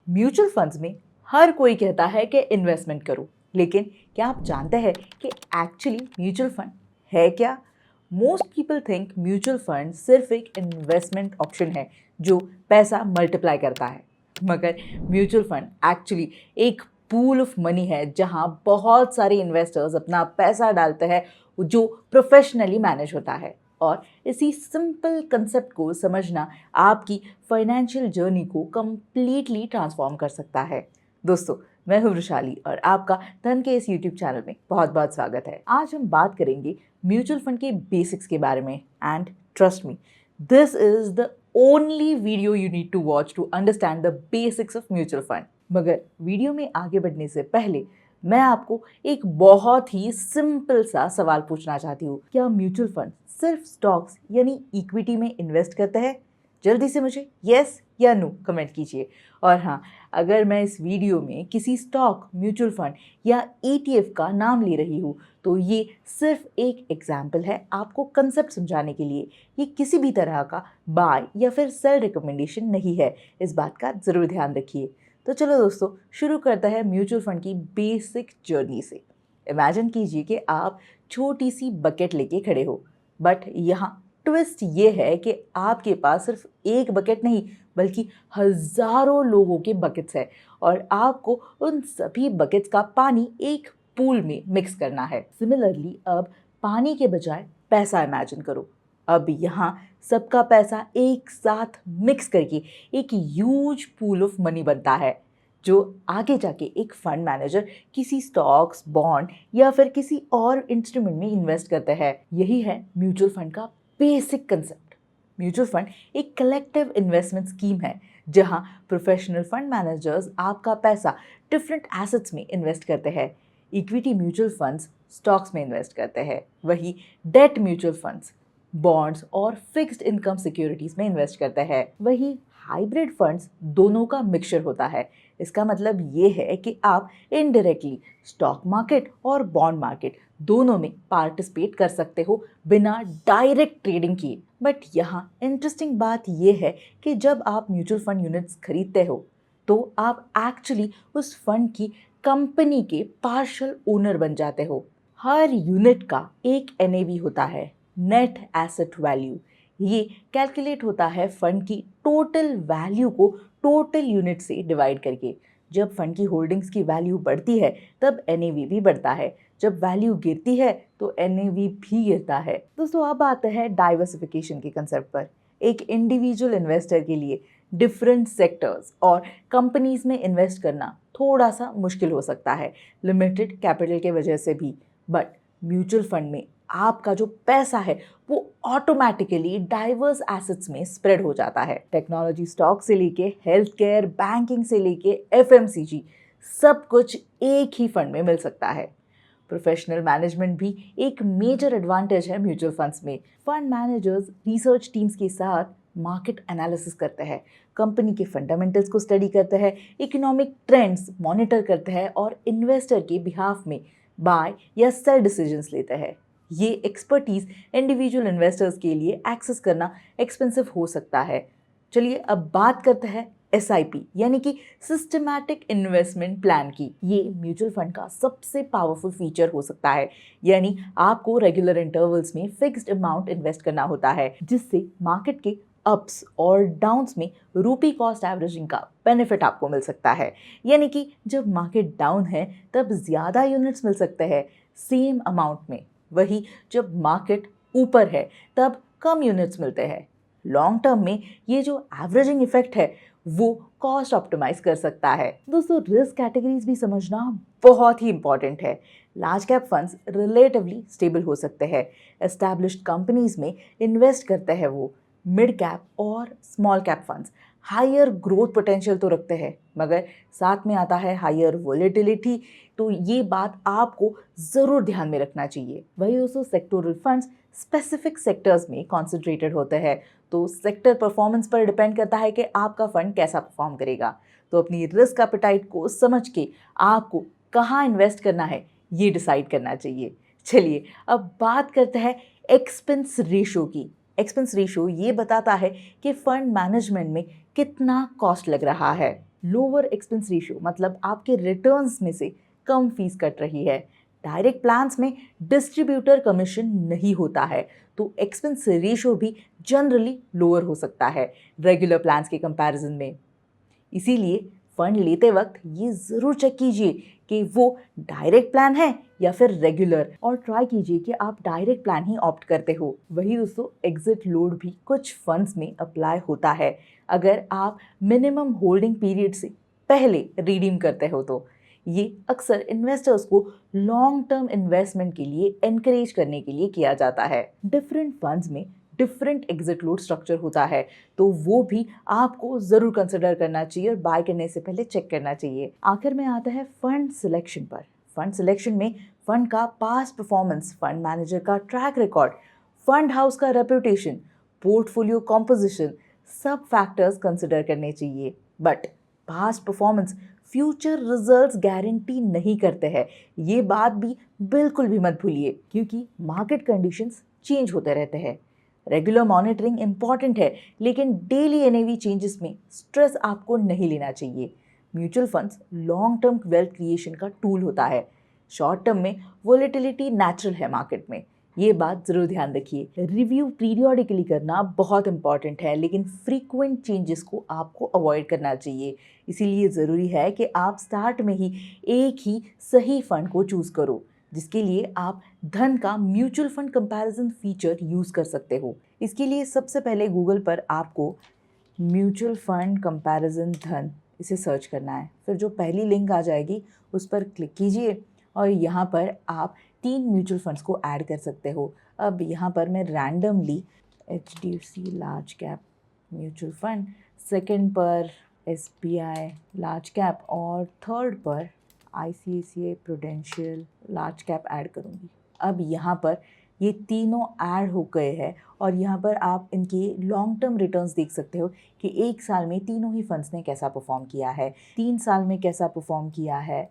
Mutual funds में हर कोई कहता है कि इन्वेस्टमेंट करो, लेकिन क्या आप जानते हैं कि एक्चुअली म्यूचुअल फंड है क्या? Most people think mutual fund सिर्फ एक इन्वेस्टमेंट ऑप्शन है जो पैसा मल्टीप्लाई करता है, मगर म्यूचुअल फंड एक्चुअली एक पूल ऑफ मनी है जहां बहुत सारे इन्वेस्टर्स अपना पैसा डालते हैं जो प्रोफेशनली मैनेज होता है। और इसी सिंपल कंसेप्ट को समझना आपकी फाइनेंशियल जर्नी को कम्प्लीटली ट्रांसफॉर्म कर सकता है। दोस्तों, मैं हूं वृशाली और आपका धन के इस यूट्यूब चैनल में बहुत बहुत स्वागत है। आज हम बात करेंगे म्यूचुअल फंड के बेसिक्स के बारे में and trust me, this is the only video you need to watch to understand the basics of mutual fund. मगर वीडियो में आगे बढ़ने से पहले मैं आपको एक बहुत ही सिंपल सा सवाल पूछना चाहती हूँ। क्या म्यूचुअल फंड सिर्फ स्टॉक्स यानी इक्विटी में इन्वेस्ट करते हैं? जल्दी से मुझे यस या नो कमेंट कीजिए। और हाँ, अगर मैं इस वीडियो में किसी स्टॉक, म्यूचुअल फंड या ETF का नाम ले रही हूँ तो ये सिर्फ एक एग्जाम्पल है आपको कंसेप्ट समझाने के लिए। ये किसी भी तरह का बाय या फिर सेल रिकमेंडेशन नहीं है, इस बात का ज़रूर ध्यान रखिए। तो चलो दोस्तों, शुरू करता है म्यूचुअल फंड की बेसिक जर्नी से। इमेजिन कीजिए कि आप छोटी सी बकेट लेके खड़े हो, बट यहाँ ट्विस्ट ये है कि आपके पास सिर्फ एक बकेट नहीं बल्कि हजारों लोगों के बकेट्स है और आपको उन सभी बकेट्स का पानी एक पूल में मिक्स करना है। सिमिलरली अब पानी के बजाय पैसा इमेजिन करो। अब यहाँ सबका पैसा एक साथ मिक्स करके एक ह्यूज पूल ऑफ मनी बनता है जो आगे जाके एक फंड मैनेजर किसी स्टॉक्स, बॉन्ड या फिर किसी और इंस्ट्रूमेंट में इन्वेस्ट करते हैं। यही है म्यूचुअल फंड का बेसिक कंसेप्ट। म्यूचुअल फंड एक कलेक्टिव इन्वेस्टमेंट स्कीम है जहां प्रोफेशनल फंड मैनेजर्स आपका पैसा डिफरेंट एसेट्स में इन्वेस्ट करते हैं। इक्विटी म्यूचुअल फंड्स स्टॉक्स में इन्वेस्ट करते हैं, वही डेट म्यूचुअल फंड्स बॉन्ड्स और फिक्स्ड इनकम सिक्योरिटीज में इन्वेस्ट करते हैं, वही हाइब्रिड फंड्स दोनों का मिक्सचर होता है। इसका मतलब ये है कि आप इनडायरेक्टली स्टॉक मार्केट और बॉन्ड मार्केट दोनों में पार्टिसिपेट कर सकते हो बिना डायरेक्ट ट्रेडिंग किए। बट यहाँ इंटरेस्टिंग बात यह है कि जब आप म्यूचुअल फंड यूनिट्स खरीदते हो तो आप एक्चुअली उस फंड की कंपनी के पार्शियल ओनर बन जाते हो। हर यूनिट का एक NAV होता है, नेट एसेट वैल्यू। ये कैलकुलेट होता है फंड की टोटल वैल्यू को टोटल यूनिट से डिवाइड करके। जब फंड की होल्डिंग्स की वैल्यू बढ़ती है तब NAV भी बढ़ता है, जब वैल्यू गिरती है तो NAV भी गिरता है। दोस्तों, अब आते हैं डाइवर्सिफिकेशन के कंसेप्ट पर। एक इंडिविजुअल इन्वेस्टर के लिए डिफरेंट सेक्टर्स और कंपनीज में इन्वेस्ट करना थोड़ा सा मुश्किल हो सकता है, लिमिटेड कैपिटल के वजह से भी। बट म्यूचुअल फंड में आपका जो पैसा है वो ऑटोमेटिकली डाइवर्स एसेट्स में स्प्रेड हो जाता है। टेक्नोलॉजी स्टॉक से लेके हेल्थ केयर, बैंकिंग से लेके FMCG, सब कुछ एक ही फंड में मिल सकता है। प्रोफेशनल मैनेजमेंट भी एक मेजर एडवांटेज है म्यूचुअल फंड्स में। फंड मैनेजर्स रिसर्च टीम्स के साथ मार्केट एनालिसिस करते हैं, कंपनी के फंडामेंटल्स को स्टडी करते हैं, इकोनॉमिक ट्रेंड्स मॉनिटर करते हैं और इन्वेस्टर के बिहाफ में बाय या सेल डिसीजंस लेते हैं। ये एक्सपर्टीज इंडिविजुअल इन्वेस्टर्स के लिए एक्सेस करना एक्सपेंसिव हो सकता है। चलिए अब बात करते हैं SIP यानी कि सिस्टमैटिक इन्वेस्टमेंट प्लान की। ये म्यूचुअल फंड का सबसे पावरफुल फीचर हो सकता है। यानी आपको रेगुलर इंटरवल्स में फिक्स्ड अमाउंट इन्वेस्ट करना होता है, जिससे मार्केट के अप्स और डाउन्स में रूपी कॉस्ट एवरेजिंग का बेनिफिट आपको मिल सकता है। यानी कि जब मार्केट डाउन है तब ज़्यादा यूनिट्स मिल सकते हैं सेम अमाउंट में, वही जब मार्केट ऊपर है तब कम यूनिट्स मिलते हैं। लॉन्ग टर्म में ये जो एवरेजिंग इफेक्ट है वो कॉस्ट ऑप्टिमाइज कर सकता है। दोस्तों, रिस्क कैटेगरीज भी समझना बहुत ही इंपॉर्टेंट है। Large cap funds relatively stable हो सकते हैं, एस्टैब्लिश्ड कंपनीज में इन्वेस्ट करते हैं वो। मिड कैप और small cap funds higher growth potential तो रखते हैं, मगर साथ में आता है हायर वोलेटिलिटी, तो ये बात आपको ज़रूर ध्यान में रखना चाहिए। वही दोस्तों, सेक्टोरल फंड्स स्पेसिफिक सेक्टर्स में कॉन्सेंट्रेटेड होते हैं, तो सेक्टर परफॉर्मेंस पर डिपेंड करता है कि आपका फंड कैसा परफॉर्म करेगा। तो अपनी रिस्क एपेटाइट को समझ के आपको कहाँ इन्वेस्ट करना है ये डिसाइड करना चाहिए। चलिए अब बात करते हैं एक्सपेंस रेशो की। एक्सपेंस रेशो ये बताता है कि फंड मैनेजमेंट में कितना कॉस्ट लग रहा है। लोअर एक्सपेंस रेशियो मतलब आपके रिटर्न्स में से कम फीस कट रही है। डायरेक्ट प्लान्स में डिस्ट्रीब्यूटर कमीशन नहीं होता है, तो एक्सपेंस रेशियो भी जनरली लोअर हो सकता है रेगुलर प्लान्स के कंपैरिजन में। इसीलिए फंड लेते वक्त ये ज़रूर चेक कीजिए कि वो डायरेक्ट प्लान है या फिर रेगुलर, और ट्राई कीजिए कि आप डायरेक्ट प्लान ही ऑप्ट करते हो। वही दोस्तों, एग्जिट लोड भी कुछ फंड्स में अप्लाई होता है अगर आप मिनिमम होल्डिंग पीरियड से पहले रिडीम करते हो। तो ये अक्सर इन्वेस्टर्स को लॉन्ग टर्म इन्वेस्टमेंट के लिए एनकरेज करने के लिए किया जाता है। डिफरेंट फंड्स में डिफरेंट एग्जिट लोड स्ट्रक्चर होता है, तो वो भी आपको ज़रूर कंसिडर करना चाहिए और बाय करने से पहले चेक करना चाहिए। आखिर में आता है फंड सिलेक्शन पर। फंड सिलेक्शन में फंड का पास्ट परफॉर्मेंस, फंड मैनेजर का ट्रैक रिकॉर्ड, फंड हाउस का रेपुटेशन, पोर्टफोलियो कॉम्पोजिशन, सब फैक्टर्स कंसिडर करने चाहिए। But past performance future results guarantee नहीं करते हैं, ये बात भी बिल्कुल भी मत भूलिए, क्योंकि मार्केट कंडीशंस चेंज होते रहते हैं। रेगुलर मॉनिटरिंग इंपॉर्टेंट है, लेकिन डेली एनएवी चेंजेस में स्ट्रेस आपको नहीं लेना चाहिए। Mutual funds long term wealth creation का टूल होता है। शॉर्ट टर्म में वोलेटिलिटी नेचुरल है मार्केट में, ये बात ज़रूर ध्यान रखिए। रिव्यू पीरियोडिकली करना बहुत इंपॉर्टेंट है, लेकिन फ्रीक्वेंट चेंजेस को आपको अवॉइड करना चाहिए। इसीलिए ज़रूरी है कि आप स्टार्ट में ही एक ही सही फंड को चूज़ करो, जिसके लिए आप धन का mutual fund comparison feature use कर सकते हो। इसके लिए सबसे पहले गूगल पर आपको म्यूचुअल फंड कंपैरिजन धन इसे सर्च करना है। फिर जो पहली लिंक आ जाएगी उस पर क्लिक कीजिए और यहाँ पर आप 3 म्यूचुअल फंड्स को ऐड कर सकते हो। अब यहाँ पर मैं randomly HDFC large cap mutual fund, second पर SBI लार्ज कैप और थर्ड पर ICICI prudential large cap add करूँगी। अब यहाँ पर ये तीनों ऐड हो गए हैं और यहाँ पर आप इनके लॉन्ग टर्म रिटर्न्स देख सकते हो कि 1 साल में तीनों ही फंड्स ने कैसा परफॉर्म किया है, 3 साल में कैसा परफॉर्म किया है,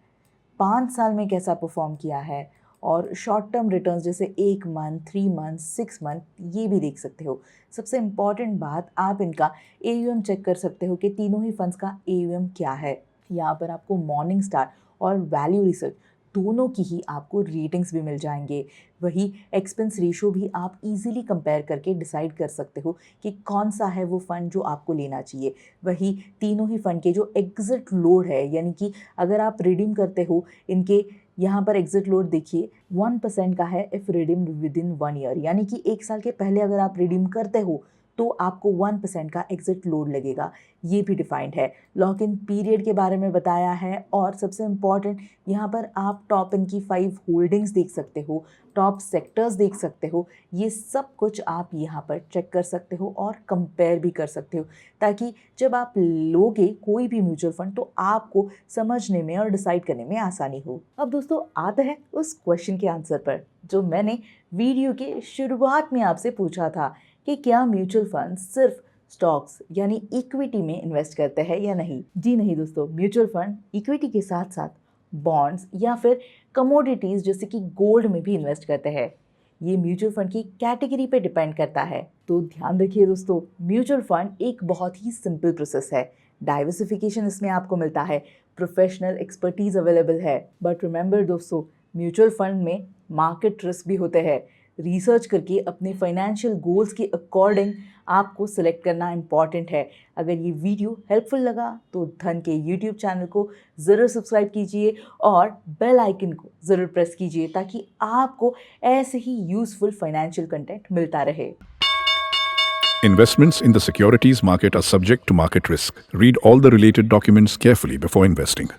5 साल में कैसा परफॉर्म किया है, और शॉर्ट टर्म रिटर्न्स जैसे 1 मंथ, 3 मंथ, 6 मंथ ये भी देख सकते हो। सबसे इम्पॉर्टेंट बात, आप इनका AUM चेक कर सकते हो कि तीनों ही फंड्स का AUM क्या है। यहाँ पर आपको मॉर्निंग स्टार और वैल्यू रिसर्च दोनों की ही आपको रेटिंग्स भी मिल जाएंगे। वही एक्सपेंस रेशियो भी आप इजीली कंपेयर करके डिसाइड कर सकते हो कि कौन सा है वो फ़ंड जो आपको लेना चाहिए। वही तीनों ही फ़ंड के जो एग्जिट लोड है, यानी कि अगर आप रिडीम करते हो, इनके यहाँ पर एग्जिट लोड देखिए 1% का है if redeemed with in 1 year, यानी कि 1 साल के पहले अगर आप रिडीम करते हो तो आपको 1% का एग्जिट लोड लगेगा। ये भी डिफाइंड है। लॉक इन पीरियड के बारे में बताया है, और सबसे इम्पॉर्टेंट यहाँ पर आप टॉप इनकी 5 होल्डिंग्स देख सकते हो, टॉप सेक्टर्स देख सकते हो। ये सब कुछ आप यहाँ पर चेक कर सकते हो और कंपेयर भी कर सकते हो, ताकि जब आप लोगे कोई भी म्यूचुअल फंड तो आपको समझने में और डिसाइड करने में आसानी हो। अब दोस्तों आते हैं उस क्वेश्चन के आंसर पर जो मैंने वीडियो के शुरुआत में आपसे पूछा था कि क्या म्यूचुअल फंड सिर्फ स्टॉक्स यानी इक्विटी में इन्वेस्ट करते हैं या नहीं। जी नहीं दोस्तों, म्यूचुअल फंड इक्विटी के साथ साथ बॉन्ड्स या फिर कमोडिटीज़ जैसे कि गोल्ड में भी इन्वेस्ट करते हैं। ये म्यूचुअल फंड की कैटेगरी पे डिपेंड करता है। तो ध्यान रखिए दोस्तों, म्यूचुअल फंड एक बहुत ही सिंपल प्रोसेस है। डाइवर्सिफिकेशन इसमें आपको मिलता है, प्रोफेशनल एक्सपर्टीज अवेलेबल है। बट रिमेंबर दोस्तों, म्यूचुअल फंड में मार्केट रिस्क भी होते हैं। रिसर्च करके अपने फाइनेंशियल गोल्स के अकॉर्डिंग आपको सिलेक्ट करना इम्पॉर्टेंट है। अगर ये वीडियो हेल्पफुल लगा तो धन के यूट्यूब चैनल को ज़रूर सब्सक्राइब कीजिए और बेल आइकन को ज़रूर प्रेस कीजिए, ताकि आपको ऐसे ही यूज़फुल फाइनेंशियल कंटेंट मिलता रहे। Investments in the securities market are subject to market risk. Read all the related documents carefully before investing.